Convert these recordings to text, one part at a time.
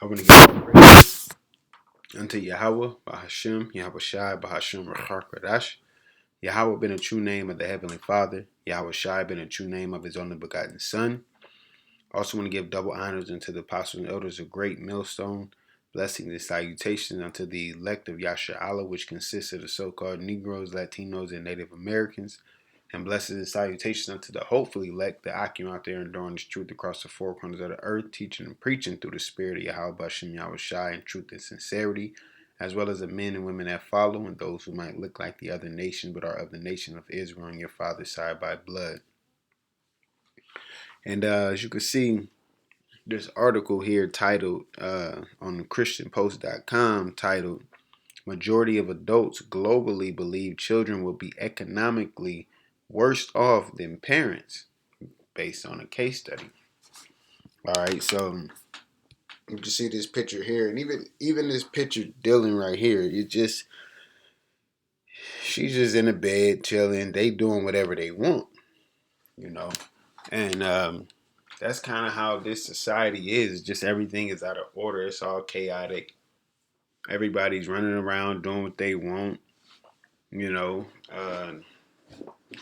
I want to give praise unto Yahawah, BAHASHAM, YAHAWASHI, BAHASHAM, QADASH. Yahawah been a true name of the Heavenly Father. YAHAWASHI been a true name of His only begotten Son. Also want to give double honors unto the apostles and elders of Great Millstone. Blessings and salutations unto the elect of YAHAWAH, which consists of the so-called Negroes, Latinos, and Native Americans. And blessings and salutations unto the hopefully elect, the Akim out there enduring this truth across the four corners of the earth, teaching and preaching through the spirit of Yahawah, BAHASHAM, YAHAWASHI, in truth and sincerity, as well as the men and women that follow, and those who might look like the other nation, but are of the nation of Israel on your father's side by blood. And as you can see, this article here titled on ChristianPost.com titled, Majority of adults globally believe children will be economically worse off than parents, based on a case study. All right, so you can see this picture here, and even this picture Dylan right here, she's just in the bed chilling. They doing whatever they want, you know, and that's kind of how this society is. Just everything is out of order. It's all chaotic. Everybody's running around doing what they want, you know,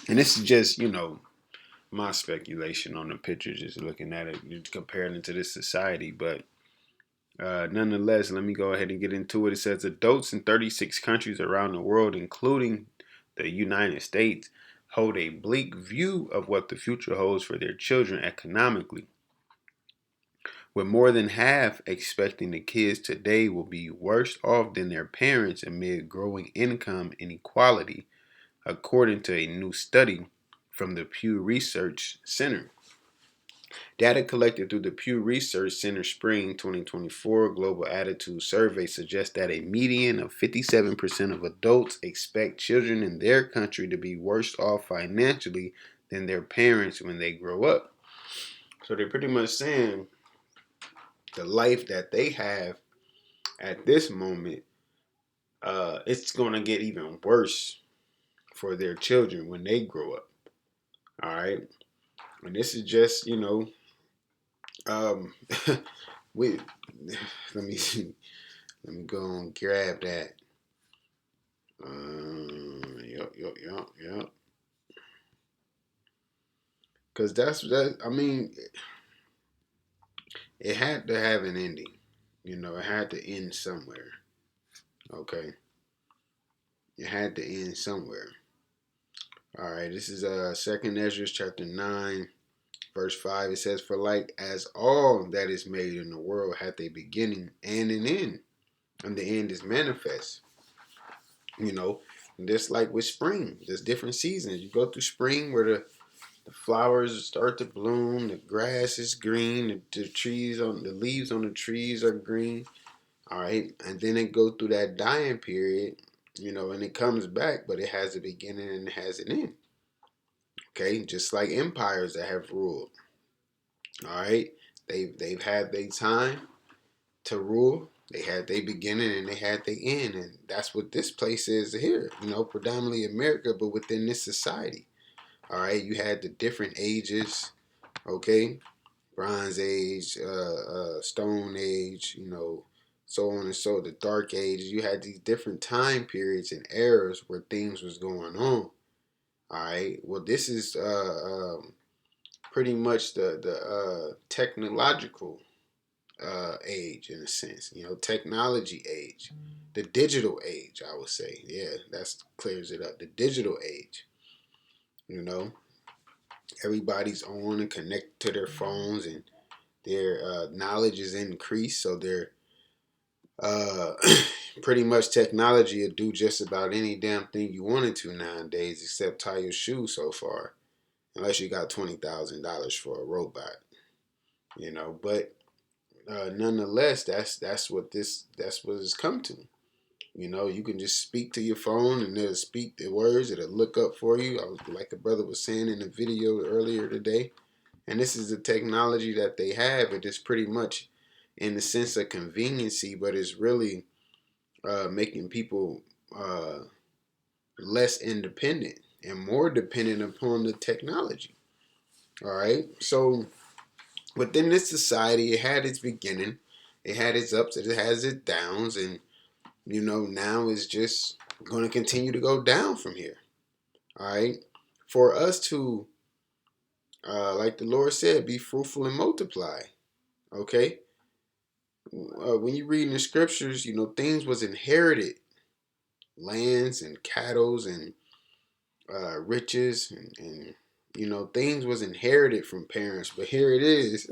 and this is just my speculation on the picture, just looking at it, comparing it to this society. But nonetheless, let me go ahead and get into it. It says adults in 36 countries around the world, including the United States, hold a bleak view of what the future holds for their children economically, with more than half expecting the kids today will be worse off than their parents amid growing income inequality, according to a new study from the Pew Research Center. Data collected through the Pew Research Center Spring 2024 Global Attitude Survey suggests that a median of 57% of adults expect children in their country to be worse off financially than their parents when they grow up. So they're pretty much saying the life that they have at this moment, it's going to get even worse for their children when they grow up. All right. And this is just, um, we, let me see. Let me go and grab that. Yep. Because that's that. I mean, it had to have an ending. It had to end somewhere. Okay, it had to end somewhere. All right, this is Second Ezra chapter 9, verse 5. It says, "For like as all that is made in the world hath a beginning and an end, and the end is manifest." Just like with spring, there's different seasons. You go through spring where the flowers start to bloom, the grass is green, the leaves on the trees are green. All right, and then it goes through that dying period, and it comes back, but it has a beginning and it has an end. Okay, just like empires that have ruled. All right, they've had their time to rule. They had their beginning and they had their end, and that's what this place is here. Predominantly America, but within this society. All right, you had the different ages. Okay, Bronze Age, Stone Age, so on and so the Dark Ages. You had these different time periods and eras where things was going on. All right. Well, this is pretty much the technological age in a sense. Technology age, the digital age. I would say, yeah, that clears it up. The digital age. Everybody's on and connected to their phones, and their knowledge is increased, so they're pretty much technology will do just about any damn thing you wanted to nowadays, except tie your shoes so far, unless you got $20,000 for a robot, But nonetheless, that's what it's come to. You can just speak to your phone and it'll speak the words. It'll look up for you. Like the brother was saying in the video earlier today. And this is the technology that they have. It is pretty much in the sense of conveniency, but it's really making people less independent and more dependent upon the technology. All right. So within this society, it had its beginning It had its ups, it has its downs, and now it's just going to continue to go down from here. All right, for us to, like the Lord said, be fruitful and multiply. Okay, when you read in the scriptures, things was inherited, lands and cattles and riches and things was inherited from parents. But here it is.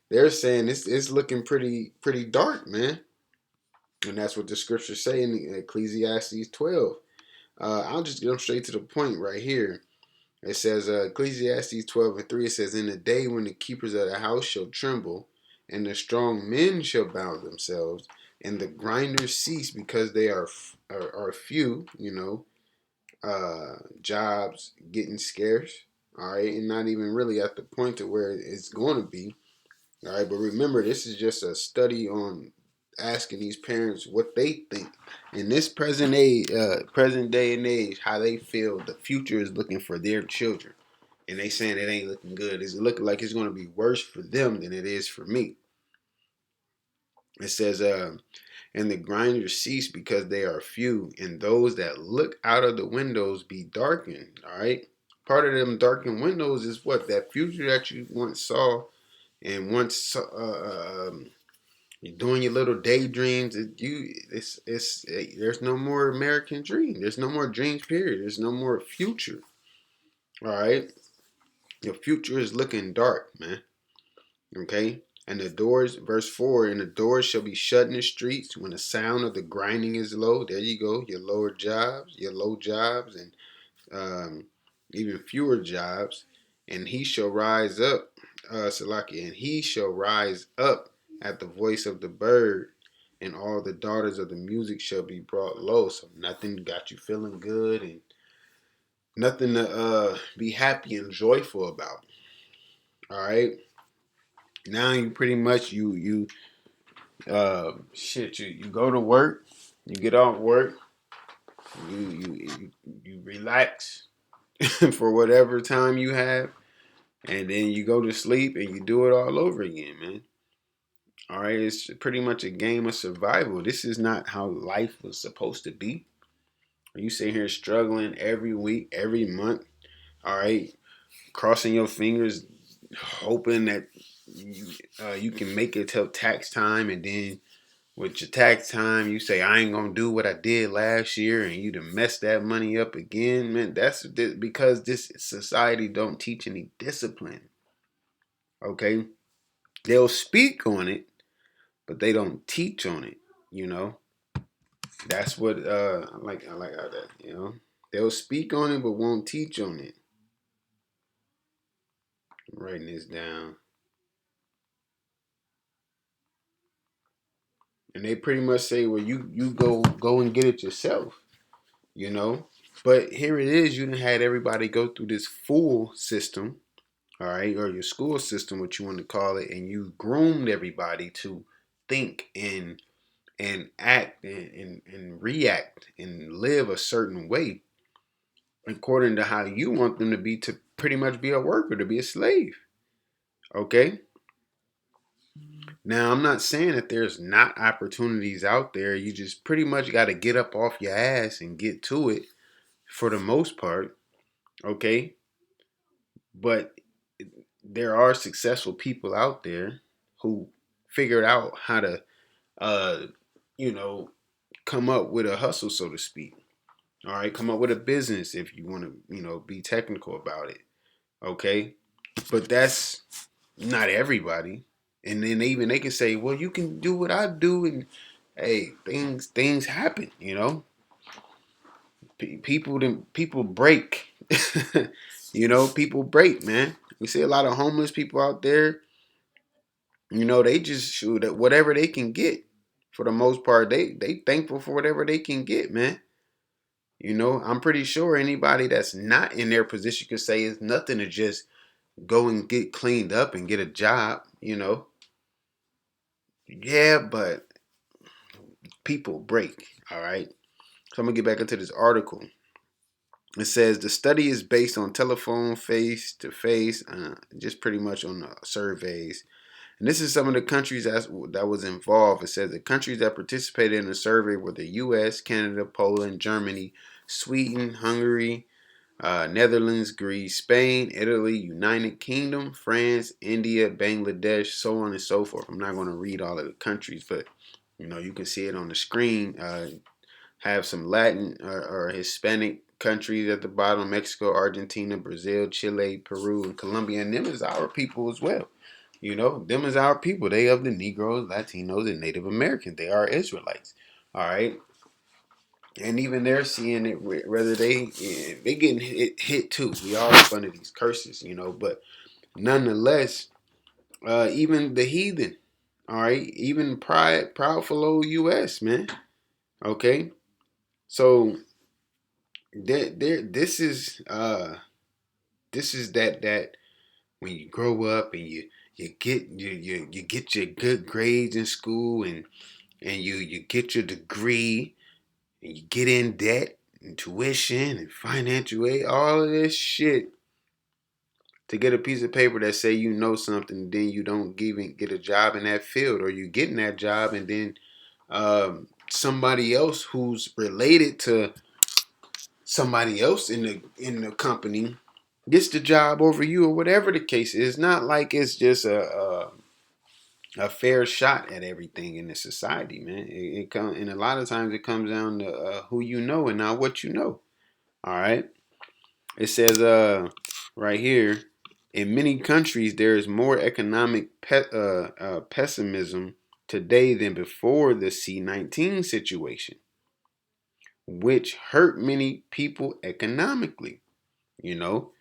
They're saying it's looking pretty dark, man. And that's what the scriptures say in Ecclesiastes 12. I'll just get them straight to the point right here. It says, Ecclesiastes 12:3, it says, in the day when the keepers of the house shall tremble, and the strong men shall bound themselves, and the grinders cease because they are few, jobs getting scarce, all right, and not even really at the point to where it's going to be. All right, but remember, this is just a study on asking these parents what they think in this present day and age, how they feel the future is looking for their children, and they saying it ain't looking good. It's looking like it's going to be worse for them than it is for me. It says, and the grinders cease because they are few, and those that look out of the windows be darkened. All right, part of them darkened windows is what, that future that you once saw and once you're doing your little daydreams. There's no more American dream. There's no more dreams. Period. There's no more future. All right, your future is looking dark, man. Okay. And the doors, verse 4, and the doors shall be shut in the streets when the sound of the grinding is low. There you go. Your low jobs, and even fewer jobs. And he shall rise up, Salaki, and he shall rise up at the voice of the bird, and all the daughters of the music shall be brought low. So nothing got you feeling good, and nothing to be happy and joyful about. All right. Now you pretty much you go to work, you get off work, you relax for whatever time you have, and then you go to sleep and you do it all over again, man. All right, it's pretty much a game of survival. This is not how life was supposed to be. You sit here struggling every week, every month. All right, crossing your fingers, hoping that you can make it till tax time, and then with your tax time, you say, I ain't gonna do what I did last year, and you done mess that money up again, man. That's because this society don't teach any discipline. Okay, they'll speak on it, but they don't teach on it. You know, that's what I like how that. They'll speak on it, but won't teach on it. I'm writing this down, and they pretty much say, well, you go and get it yourself. You know, but here it is. You done had everybody go through this full system, all right, or your school system, what you want to call it, and you groomed everybody to think and act and react and live a certain way according to how you want them to be, to pretty much be a worker, to be a slave. Okay. Now I'm not saying that there's not opportunities out there. You just pretty much got to get up off your ass and get to it for the most part. Okay. But there are successful people out there who figured out how to uh, you know, come up with a hustle, so to speak. All right, come up with a business if you want to, be technical about it. Okay, but that's not everybody. And then they can say, well, you can do what I do, and hey, things happen. People break. People break, man. We see a lot of homeless people out there. They just shoot at whatever they can get. For the most part, they thankful for whatever they can get, man. I'm pretty sure anybody that's not in their position could say it's nothing to just go and get cleaned up and get a job. Yeah, but people break, all right? So I'm going to get back into this article. It says the study is based on telephone face to face, just pretty much on the surveys. And this is some of the countries that was involved. It says the countries that participated in the survey were the U.S., Canada, Poland, Germany, Sweden, Hungary, Netherlands, Greece, Spain, Italy, United Kingdom, France, India, Bangladesh, so on and so forth. I'm not going to read all of the countries, but you can see it on the screen. Have some Latin or Hispanic countries at the bottom: Mexico, Argentina, Brazil, Chile, Peru, and Colombia. And them is our people as well. Them is our people. They of the Negroes, Latinos, and Native Americans. They are Israelites. All right. And even they're seeing it, whether they getting hit too. We all up under these curses, but nonetheless, even the heathen, all right, even proudful old U.S. man, okay. So this is that when you grow up and you get your good grades in school and you get your degree and you get in debt and tuition and financial aid, all of this shit to get a piece of paper that say you know something, then you don't even get a job in that field, or you get in that job and then somebody else who's related to somebody else in the company gets the job over you, or whatever the case is. It's not like it's just a fair shot at everything in the society, man. And a lot of times it comes down to who you know and not what you know. All right. It says right here, in many countries there is more economic pessimism today than before the C-19 situation, which hurt many people economically. You know,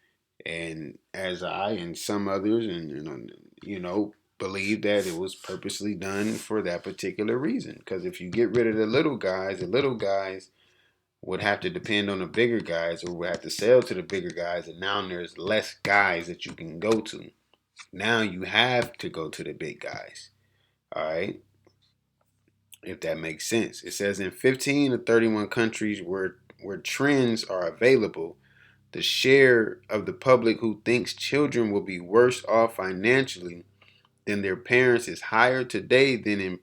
and as I and some others and believe that it was purposely done for that particular reason. Because if you get rid of the little guys would have to depend on the bigger guys, or would have to sell to the bigger guys, and now there's less guys that you can go to. Now you have to go to the big guys. All right, if that makes sense. It says in 15 to 31 countries where trends are available, the share of the public who thinks children will be worse off financially than their parents is higher today than in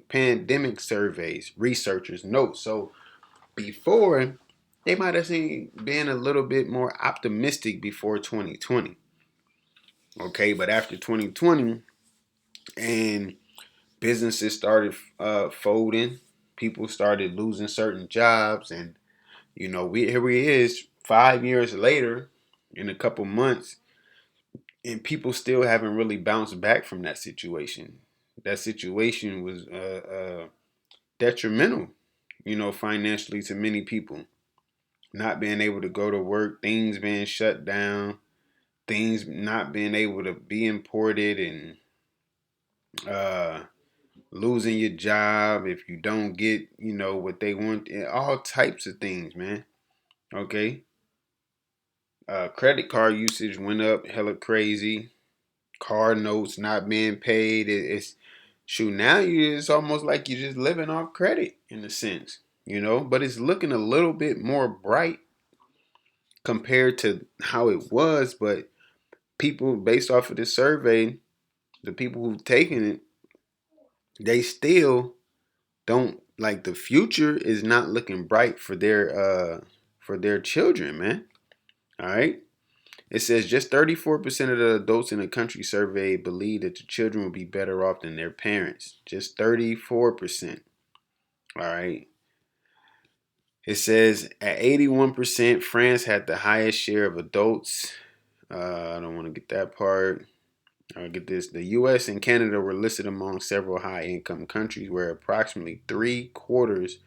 pandemic surveys, researchers note. So before, they might have seen being a little bit more optimistic before 2020. Okay, but after 2020 and businesses started folding, people started losing certain jobs, and we is 5 years later in a couple months, and people still haven't really bounced back from that situation. That situation was detrimental, financially to many people. Not being able to go to work, things being shut down, things not being able to be imported, and uh, losing your job if you don't get, what they want, all types of things, man. Okay. Credit card usage went up hella crazy. Car notes not being paid. It's shoot, now it's almost like you're just living off credit in a sense, but it's looking a little bit more bright compared to how it was. But people, based off of this survey, the people who've taken it, they still don't like, the future is not looking bright for their children, man. All right. It says just 34% of the adults in the country surveyed believe that the children will be better off than their parents. Just 34%. All right. It says at 81%, France had the highest share of adults. I don't want to get that part. I'll get this. The U.S. and Canada were listed among several high-income countries where approximately 3/4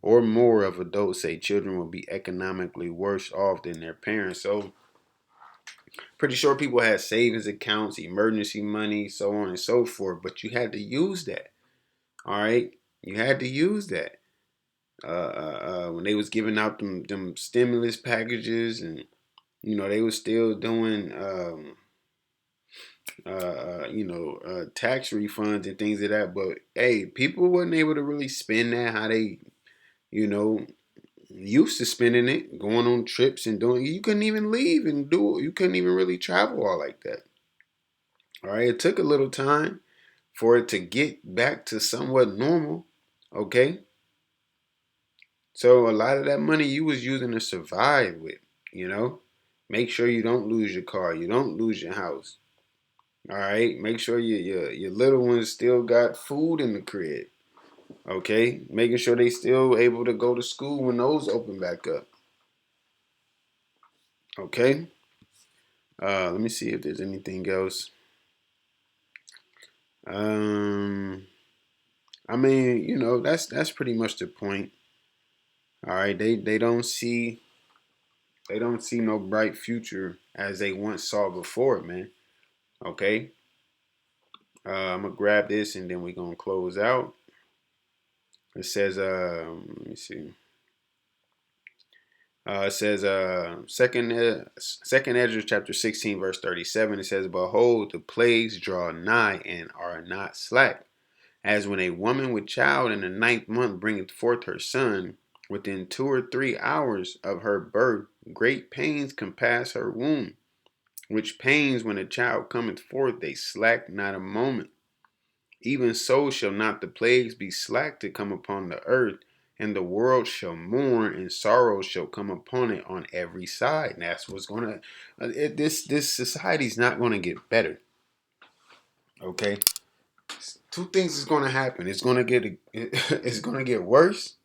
or more of adults say children will be economically worse off than their parents. So pretty sure people had savings accounts, emergency money, so on and so forth, but you had to use that. All right, you had to use that when they was giving out them stimulus packages, and they was still doing tax refunds and things of that. But hey, people wasn't able to really spend that how they you know used to spending it, going on trips and doing. You couldn't even leave and do. You couldn't even really travel all like that. All right, it took a little time for it to get back to somewhat normal. Okay, so a lot of that money you was using to survive with, you know, make sure you don't lose your car, you don't lose your house. All right, make sure your little ones still got food in the crib. Okay, making sure they still able to go to school when those open back up. Okay, let me see if there's anything else. Um, I mean, you know, that's pretty much the point. All right, they don't see no bright future as they once saw before, man. Okay, I'm gonna grab this and then we're gonna close out. It says, let me see. It says, second Ezra chapter 16 verse 37. It says, "Behold, the plagues draw nigh and are not slack, as when a woman with child in the ninth month bringeth forth her son, within 2 or 3 hours of her birth, great pains compass her womb. Which pains, when a child cometh forth, they slack not a moment. Even so shall not the plagues be slack to come upon the earth, and the world shall mourn, and sorrow shall come upon it on every side." And that's what's gonna. This society's not gonna get better. Okay, two things is gonna happen. It's gonna get worse,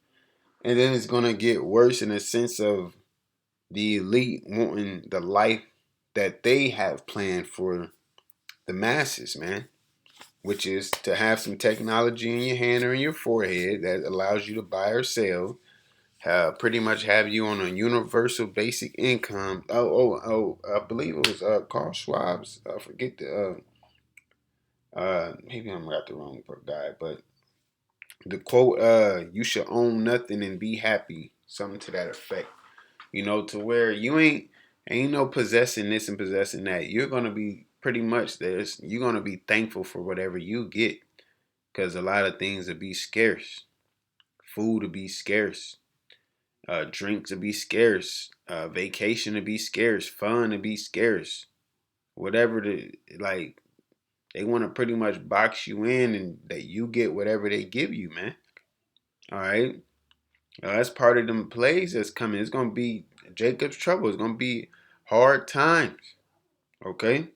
and then it's gonna get worse in the sense of the elite wanting the life that they have planned for the masses, man. Which is to have some technology in your hand or in your forehead that allows you to buy or sell, pretty much have you on a universal basic income. I believe it was Carl Schwab's. I forget maybe I got the wrong guy, but the quote, "You should own nothing and be happy," something to that effect. You know, to where you ain't no possessing this and possessing that. You're gonna be pretty much this. You're gonna be thankful for whatever you get. Because a lot of things will be scarce. Food will be scarce. Drinks will be scarce. Vacation will be scarce. Fun will be scarce. Whatever they want to pretty much box you in and that you get whatever they give you, man. All right. That's part of them plays that's coming. It's gonna be Jacob's trouble. It's gonna be hard times. Okay.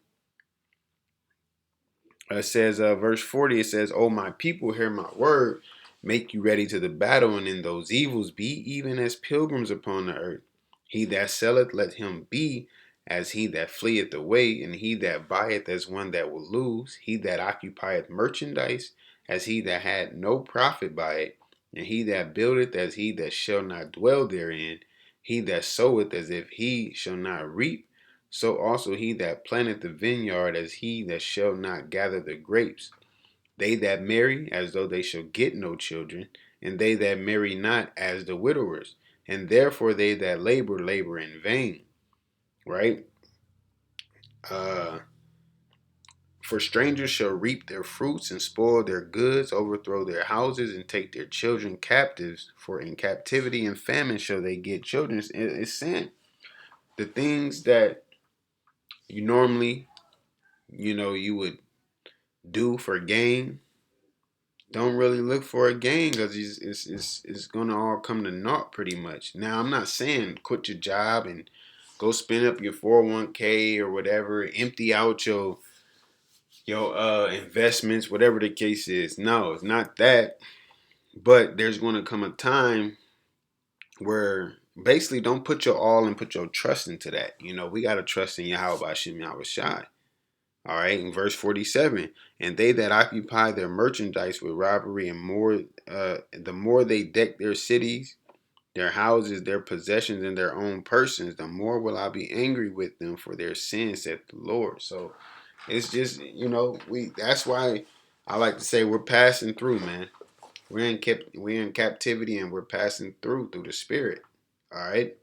It says, verse 40, it says, "Oh, my people, hear my word. Make you ready to the battle, and in those evils be even as pilgrims upon the earth. He that selleth, let him be as he that fleeth away, and he that buyeth as one that will lose. He that occupieth merchandise as he that had no profit by it, and he that buildeth as he that shall not dwell therein. He that soweth as if he shall not reap, so also he that planteth the vineyard as he that shall not gather the grapes. They that marry as though they shall get no children, and they that marry not as the widowers. And therefore they that labor in vain." Right? Uh, "For strangers shall reap their fruits and spoil their goods, overthrow their houses, and take their children captives. For in captivity and famine shall they get children." It's sin. The things that you normally, you would do for gain, don't really look for a gain because it's gonna all come to naught pretty much. Now I'm not saying quit your job and go spend up your 401k or whatever, empty out your investments, whatever the case is. No, it's not that. But there's gonna come a time where basically don't put your all and put your trust into that. We gotta trust in YAHAWASHI, YAHAWASHI. All right, in verse 47, "And they that occupy their merchandise with robbery, and the more they deck their cities, their houses, their possessions, and their own persons, the more will I be angry with them for their sins," saith the Lord. So it's just, we that's why I like to say we're passing through, man. We're in captivity and we're passing through the spirit. All right.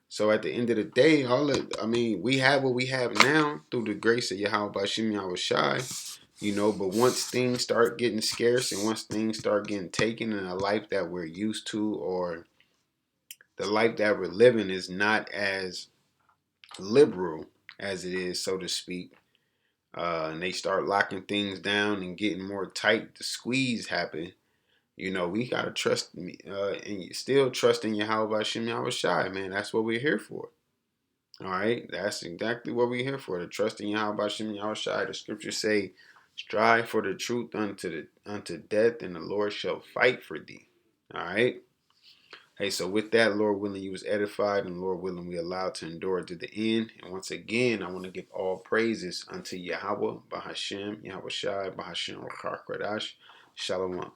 So at the end of the day, we have what we have now through the grace of Yahweh Bashim Yahushai, but once things start getting scarce and once things start getting taken in a life that we're used to, or the life that we're living is not as liberal as it is, so to speak, and they start locking things down and getting more tight, the squeeze happen. You know, we gotta trust me, and still trust in YAHAWASHI, YAHAWASHI, man. That's what we're here for. All right, that's exactly what we're here for. To trust in YAHAWASHI, YAHAWASHI. The scriptures say, "Strive for the truth unto death, and the Lord shall fight for thee." All right. Hey, so with that, Lord willing, you was edified, and Lord willing, we allowed to endure to the end. And once again, I want to give all praises unto Yahawah, BAHASHAM, YAHAWASHI, BAHASHAM, RAWCHAA, QADASH. Shalom.